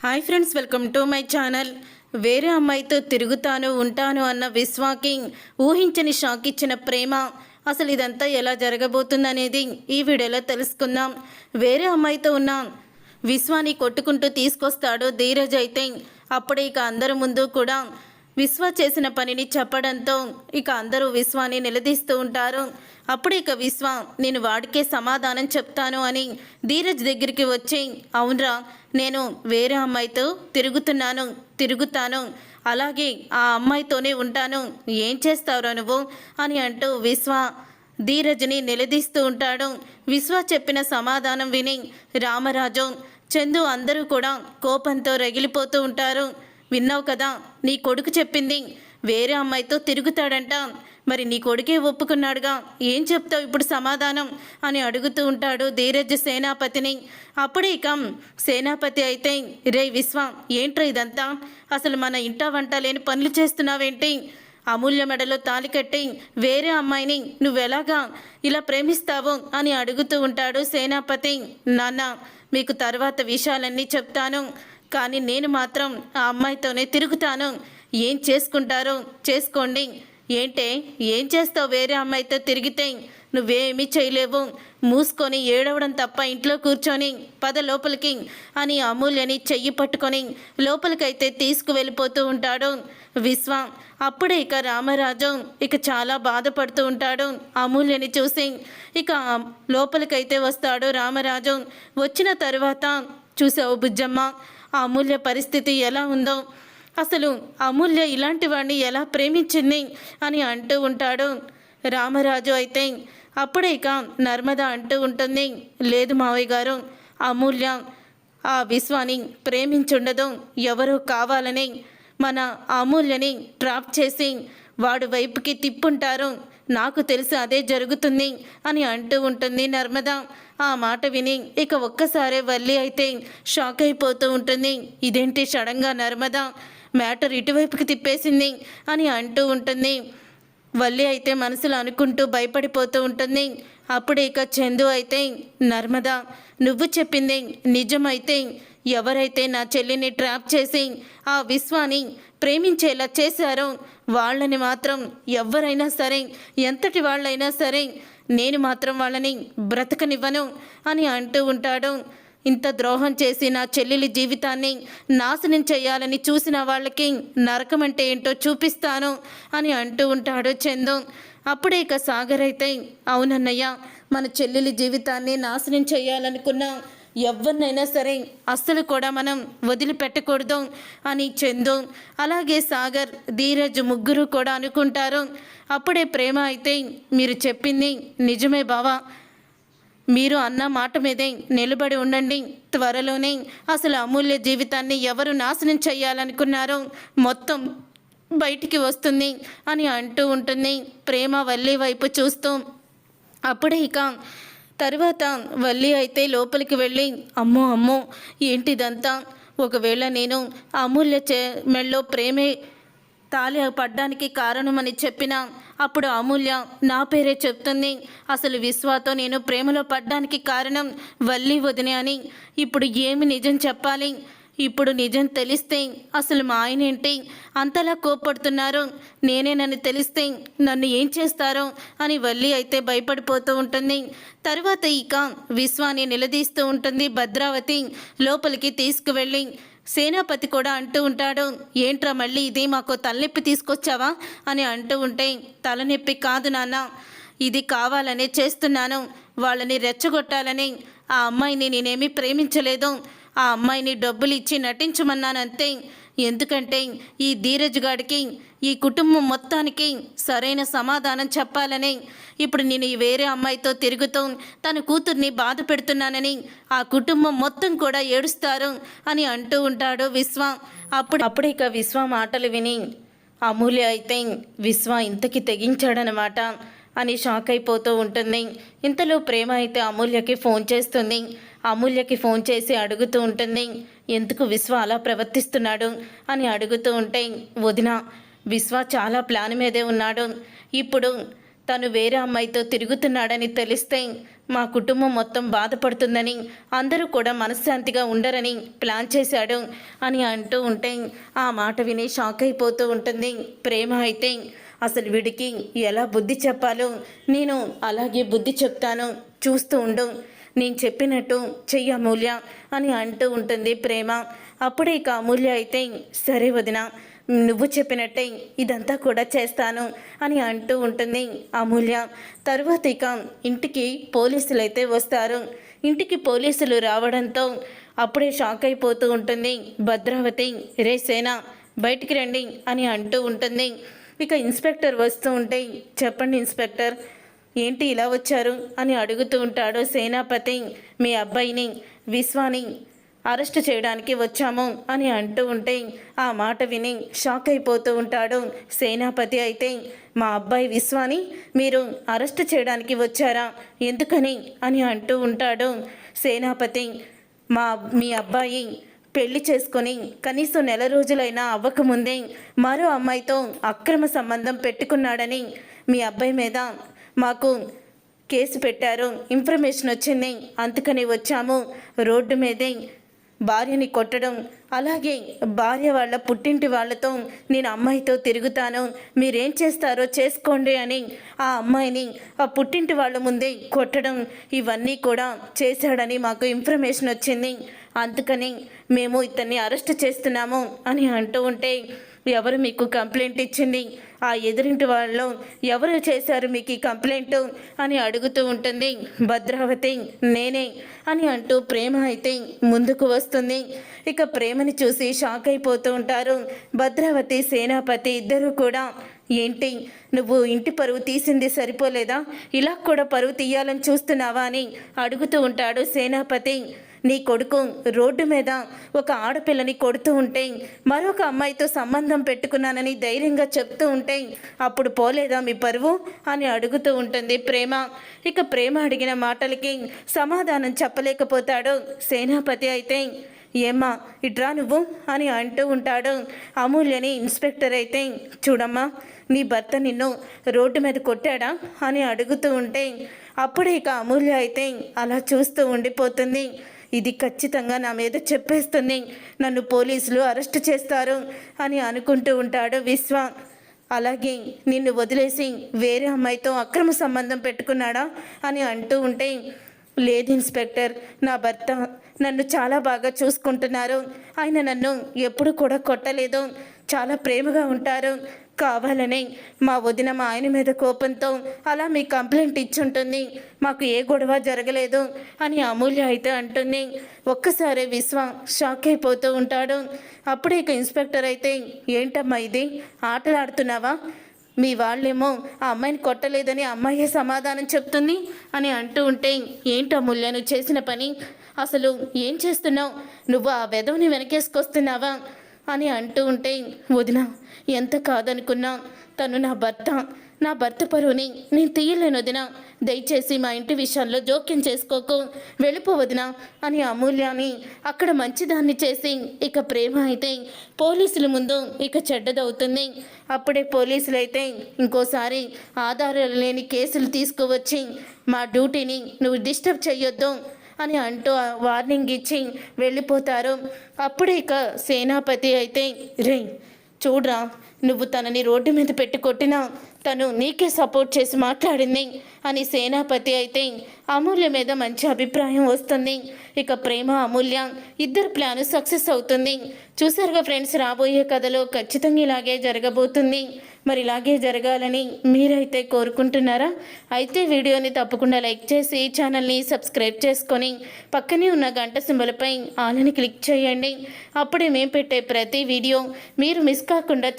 Hi friends, welcome to my channel. వేరే అమ్మాయితో తిరుగుతాను ఉంటాను అన్న విశ్వాకి ఊహించని షాక్ ఇచ్చిన ప్రేమ. అసలు ఇదంతా ఎలా జరగబోతుందనేది ఈ వీడియోలో తెలుసుకుందాం. వేరే అమ్మాయితో ఉన్న విశ్వాని కొట్టుకుంటూ తీసుకొస్తాడు ధీరజ్. అయితే అప్పుడే ఇక అందరి ముందు కూడా విశ్వ చేసిన పనిని చెప్పడంతో ఇక అందరూ విశ్వాని నిలదీస్తూ ఉంటారు. అప్పుడు ఇక విశ్వ నేను వాడికే సమాధానం చెప్తాను అని ధీరజ్ దగ్గరికి వచ్చి, అవునరా, నేను వేరే అమ్మాయితో తిరుగుతాను, అలాగే ఆ అమ్మాయితోనే ఉంటాను, ఏం చేస్తావురా నువ్వు అని అంటూ విశ్వ ధీరజ్ని నిలదీస్తూ ఉంటాడు. విశ్వ చెప్పిన సమాధానం విని రామరాజు, చందు అందరూ కూడా కోపంతో రగిలిపోతూ ఉంటారు. విన్నావు కదా, నీ కొడుకు చెప్పింది, వేరే అమ్మాయితో తిరుగుతాడంట. మరి నీ కొడుకే ఒప్పుకున్నాడుగా, ఏం చెప్తావు ఇప్పుడు సమాధానం అని అడుగుతూ ఉంటాడు ధీరజ్ సేనాపతిని. అప్పుడే ఇక సేనాపతి అయితే, రే విశ్వ, ఏంట్రా ఇదంతా, అసలు మన ఇంట వంట లేని పనులు చేస్తున్నావేంటి? అమూల్య మెడలో తాలి కట్టి వేరే అమ్మాయిని నువ్వెలాగా ఇలా ప్రేమిస్తావు అని అడుగుతూ ఉంటాడు సేనాపతి. నాన్న, మీకు తర్వాత విషయాలన్నీ చెప్తాను, కానీ నేను మాత్రం ఆ అమ్మాయితోనే తిరుగుతాను. ఏం చేసుకుంటారో చేసుకోండి. ఏంటే, ఏం చేస్తావు? వేరే అమ్మాయితో తిరిగితే నువ్వేమీ చేయలేవు, మూసుకొని ఏడవడం తప్ప ఇంట్లో కూర్చొని పద లోపలికి అని అమూల్యని చెయ్యి పట్టుకొని లోపలికైతే తీసుకువెళ్ళిపోతూ ఉంటాడు విశ్వ. అప్పుడే ఇక రామరాజు ఇక చాలా బాధపడుతూ ఉంటాడు అమూల్యని చూసి. ఇక లోపలికైతే వస్తాడు రామరాజు. వచ్చిన తరువాత, చూసావు బుజ్జమ్మ, ఆ అమూల్య పరిస్థితి ఎలా ఉందో, అసలు అమూల్య ఇలాంటి వాడిని ఎలా ప్రేమించింది అని అంటూ ఉంటాడు రామరాజు. అయితే అప్పుడే ఇక నర్మద అంటూ ఉంటుంది, లేదు మావయ్య గారు, అమూల్య ఆ విశ్వాని ప్రేమించుండదు, ఎవరో కావాలని మన అమూల్యని ట్రాప్ చేసి వాడు వైపుకి తిప్పుంటారు, నాకు తెలిసి అదే జరుగుతుంది అని అంటూ ఉంటుంది నర్మద. ఆ మాట విని ఇక ఒక్కసారే వల్లి అయితే షాక్ అయిపోతూ ఉంటుంది. ఇదేంటి సడన్గా నర్మద మ్యాటర్ ఇటువైపుకి తిప్పేసింది అని అంటూ ఉంటుంది. వల్లి అయితే మనసులో అనుకుంటూ భయపడిపోతూ ఉంటుంది. అప్పుడు ఇక చందు అయితే, నర్మద, నువ్వు చెప్పింది నిజమైతే ఎవరైతే నా చెల్లిని ట్రాప్ చేసి ఆ విశ్వాని ప్రేమించేలా చేశారో వాళ్ళని మాత్రం ఎవరైనా సరే, ఎంతటి వాళ్ళైనా సరే, నేను మాత్రం వాళ్ళని బ్రతకనివ్వను అని అంటూ ఉంటాడు. ఇంత ద్రోహం చేసి నా చెల్లెలి జీవితాన్ని నాశనం చేయాలని చూసిన వాళ్ళకి నరకం అంటే ఏంటో చూపిస్తాను అని అంటూ ఉంటాడు చందు. అప్పుడే ఇక సాగర్ అయితే, అవునన్నయ్య, మన చెల్లెలి జీవితాన్ని నాశనం చేయాలనుకున్న ఎవరినైనా సరే అస్సలు కూడా మనం వదిలిపెట్టకూడదు అని చందు, అలాగే సాగర్, ధీరజ్ ముగ్గురు కూడా అనుకుంటారు. అప్పుడే ప్రేమ అయితే, మీరు చెప్పింది నిజమే బావా, మీరు అన్న మాట మీదే నిలబడి ఉండండి, త్వరలోనే అసలు అమూల్య జీవితాన్ని ఎవరు నాశనం చేయాలనుకున్నారో మొత్తం బయటికి వస్తుంది అని అంటూ ఉంటుంది ప్రేమ వల్లి వైపు చూస్తూ. అప్పుడే ఇక తర్వాత వల్లి అయితే లోపలికి వెళ్ళి, అమ్మో అమ్మో ఏంటిదంతా, ఒకవేళ నేను అమూల్య మెళ్ళో ప్రేమే తాలి పడ్డానికి కారణమని చెప్పిన అప్పుడు అమూల్య నా పేరే చెప్తుంది, అసలు విశ్వాతో నేను ప్రేమలో పడ్డానికి కారణం వల్లి వదినే అని. ఇప్పుడు ఏమి నిజం చెప్పాలి? ఇప్పుడు నిజం తెలిస్తే అసలు మా ఆయన ఏంటి అంతలా కోప్పడుతున్నారు, నేనేనని తెలిస్తే నన్ను ఏం చేస్తారో అని వల్లి అయితే భయపడిపోతూ ఉంటుంది. తర్వాత ఇక విశ్వాని నిలదీస్తూ ఉంటుంది భద్రావతి. లోపలికి తీసుకువెళ్ళి సేనాపతి కూడా అంటూ ఉంటాడు, ఏంట్రా మళ్ళీ ఇది, మాకు తలనొప్పి తీసుకొచ్చావా అని అంటూ ఉంటే, తలనొప్పి కాదు నాన్న, ఇది కావాలనే చేస్తున్నాను, వాళ్ళని రెచ్చగొట్టాలని. ఆ అమ్మాయిని నేనేమీ ప్రేమించలేదు, ఆ అమ్మాయిని డబ్బులు ఇచ్చి నటించమన్నానంతే. ఎందుకంటే ఈ ధీరజ్ గాడికి, ఈ కుటుంబం మొత్తానికి సరైన సమాధానం చెప్పాలని. ఇప్పుడు నేను ఈ వేరే అమ్మాయితో తిరుగుతూ తన కూతుర్ని బాధ పెడుతున్నానని ఆ కుటుంబం మొత్తం కూడా ఏడుస్తారు అని అంటూ ఉంటాడు విశ్వ. అప్పుడు ఇక విశ్వ మాటలు విని అమూల్య అయితే, విశ్వ ఇంతకి తెగించాడనమాట అని షాక్ అయిపోతూ ఉంటుంది. ఇంతలో ప్రేమ అయితే అమూల్యకి ఫోన్ చేస్తుంది. అమూల్యకి ఫోన్ చేసి అడుగుతూ ఉంటుంది, ఎందుకు విశ్వ అలా ప్రవర్తిస్తున్నాడు అని అడుగుతూ ఉంటే, వదిన, విశ్వ చాలా ప్లాన్ మీదే ఉన్నాడు, ఇప్పుడు తను వేరే అమ్మాయితో తిరుగుతున్నాడని తెలిస్తే మా కుటుంబం మొత్తం బాధపడుతుందని, అందరూ కూడా మనశ్శాంతిగా ఉండరని ప్లాన్ చేశాడు అని అంటూ ఉంటే ఆ మాట విని షాక్ అయిపోతూ ఉంటుంది ప్రేమ. అయితే అసలు వీడికి ఎలా బుద్ధి చెప్పాలో నేను అలాగే బుద్ధి చెప్తాను, చూస్తూ ఉండు, నేను చెప్పినట్టు చెయ్యి అమూల్య అని అంటూ ఉంటుంది ప్రేమ. అప్పుడే ఇక అమూల్య అయితే సరే వదిన, నువ్వు చెప్పినట్టే ఇదంతా కూడా చేస్తాను అని అంటూ ఉంటుంది అమూల్య. తర్వాత ఇక ఇంటికి పోలీసులు అయితే వస్తారు. ఇంటికి పోలీసులు రావడంతో అప్పుడే షాక్ అయిపోతూ ఉంటుంది భద్రావతి. రే సేన బయటికి రండి అని అంటూ ఉంటుంది. ఇక ఇన్స్పెక్టర్ వస్తూ ఉంటే చెప్పండి ఇన్స్పెక్టర్, ఏంటి ఇలా వచ్చారు అని అడుగుతూ ఉంటాడు సేనాపతి. మీ అబ్బాయిని విశ్వాని అరెస్ట్ చేయడానికి వచ్చాము అని అంటూ ఉంటే ఆ మాట విని షాక్ అయిపోతూ ఉంటాడు సేనాపతి. అయితే మా అబ్బాయి విశ్వాని మీరు అరెస్ట్ చేయడానికి వచ్చారా, ఎందుకని అని అంటూ ఉంటాడు సేనాపతి. మీ అబ్బాయి పెళ్లి చేసుకొని కనీసం నెల రోజులైనా అవ్వకముందే మరో అమ్మాయితో అక్రమ సంబంధం పెట్టుకున్నాడని మీ అబ్బాయి మీద మాకు కేసు పెట్టారు, ఇన్ఫర్మేషన్ వచ్చింది, అందుకని వచ్చాము. రోడ్డు మీదే భార్యని కొట్టడం, అలాగే భార్య వాళ్ళ పుట్టింటి వాళ్ళతో నేను అమ్మాయితో తిరుగుతాను, మీరేం చేస్తారో చేసుకోండి అని ఆ అమ్మాయిని ఆ పుట్టింటి వాళ్ళ ముందే కొట్టడం, ఇవన్నీ కూడా చేశాడని మాకు ఇన్ఫర్మేషన్ వచ్చింది, అందుకని మేము ఇతన్ని అరెస్ట్ చేస్తున్నాము అని అంటూ ఉంటే ఎవరు మీకు కంప్లైంట్ ఇచ్చింది, ఆ ఎదురింటి వాళ్ళు ఎవరు చేశారు మీకు ఈ కంప్లైంట్ అని అడుగుతూ ఉంటుంది భద్రావతి. నేనే అని అంటూ ప్రేమ అయితే ముందుకు వస్తుంది. ఇక ప్రేమని చూసి షాక్ అయిపోతూ ఉంటారు భద్రావతి సేనాపతి ఇద్దరూ కూడా. ఏంటి నువ్వు ఇంటి పరువు తీసింది సరిపోలేదా, ఇలా కూడా పరువు తీయాలని చూస్తున్నావా అని అడుగుతూ ఉంటాడు సేనాపతి. నీ కొడుకు రోడ్డు మీద ఒక ఆడపిల్లని కొడుతూ ఉంటే, మరొక అమ్మాయితో సంబంధం పెట్టుకున్నానని ధైర్యంగా చెప్తూ ఉంటే అప్పుడు పోలేదా మీ పరువు అని అడుగుతూ ఉంటుంది ప్రేమ. ఇక ప్రేమ అడిగిన మాటలకి సమాధానం చెప్పలేకపోతాడు సేనాపతి. అయితే ఏమ్మా ఇట్రా నువ్వు అని అంటూ ఉంటాడు అమూల్యని. ఇన్స్పెక్టర్ అయితే చూడమ్మా, నీ భర్త నిన్ను రోడ్డు మీద కొట్టాడా అని అడుగుతూ ఉంటే అప్పుడే ఇక అమూల్య అయితే అలా చూస్తూ ఉండిపోతుంది. ఇది ఖచ్చితంగా నా మీద చెప్పేస్తుంది, నన్ను పోలీసులు అరెస్ట్ చేస్తారు అని అనుకుంటూ ఉంటాడు విశ్వ. అలాగే నిన్ను వదిలేసి వేరే అమ్మాయితో అక్రమ సంబంధం పెట్టుకున్నాడా అని అంటూ ఉంటే లేదు ఇన్స్పెక్టర్, నా భర్త నన్ను చాలా బాగా చూసుకుంటున్నారు, ఆయన నన్ను ఎప్పుడు కూడా కొట్టలేదు, చాలా ప్రేమగా ఉంటారు, కావాలనే మా వదిన మా ఆయన మీద కోపంతో అలా మీ కంప్లైంట్ ఇచ్చుంటుంది, మాకు ఏ గొడవ జరగలేదు అని అమూల్య అయితే అంటుంది. ఒక్కసారి విశ్వ షాక్ అయిపోతూ ఉంటాడు. అప్పుడే ఇక ఇన్స్పెక్టర్ అయితే ఏంటమ్మా ఇది, ఆటలాడుతున్నావా, మీ వాళ్ళేమో ఆ అమ్మాయిని కొట్టలేదని అమ్మాయే సమాధానం చెప్తుంది అని అంటూ ఉంటే ఏంటి అమూల్య నువ్వు చేసిన పని, అసలు ఏం చేస్తున్నావు, నువ్వు ఆ వెధవని వెనకేసుకొస్తున్నావా అని అంటూ ఉంటే వదిన ఎంత కాదనుకున్నా తను నా భర్త పరువుని నేను తీయలేను వదిన, దయచేసి మా ఇంటి విషయాల్లో జోక్యం చేసుకోకు, వెళ్ళిపో వదిన అని అమూల్యాన్ని అక్కడ మంచిదాన్ని చేసి ఇక ప్రేమ అయితే పోలీసుల ముందు ఇక చెడ్డదవుతుంది. అప్పుడే పోలీసులు అయితే ఇంకోసారి ఆధారాలు లేని కేసులు తీసుకువచ్చి మా డ్యూటీని నువ్వు డిస్టర్బ్ చెయ్యొద్దు అని అంటూ వార్నింగ్ ఇచ్చి వెళ్ళిపోతారు. అప్పుడే ఇక సేనాపతి అయితే రే చూడ్రా, నువ్వు తనని రోడ్డు మీద పెట్టి కొట్టినా తను నీకే సపోర్ట్ చేసి మాట్లాడింది అని సేనాపతి అయితే అమూల్య మీద మంచి అభిప్రాయం వస్తుంది. ఇక ప్రేమ అమూల్య ఇద్దరు ప్లాన్ సక్సెస్ అవుతుంది. చూసారుగా ఫ్రెండ్స్, రాబోయే కథలో ఖచ్చితంగా ఇలాగే జరగబోతుంది. మరి ఇలాగే జరగాలని మీరైతే కోరుకుంటున్నారా? అయితే వీడియోని తప్పకుండా లైక్ చేసి ఛానల్ని సబ్స్క్రైబ్ చేసుకొని పక్కనే ఉన్న గంట సింబల్పై ఆల్ అని క్లిక్ చేయండి. అప్పుడే మేము పెట్టే ప్రతి వీడియో మీరు మిస్ కాకుండా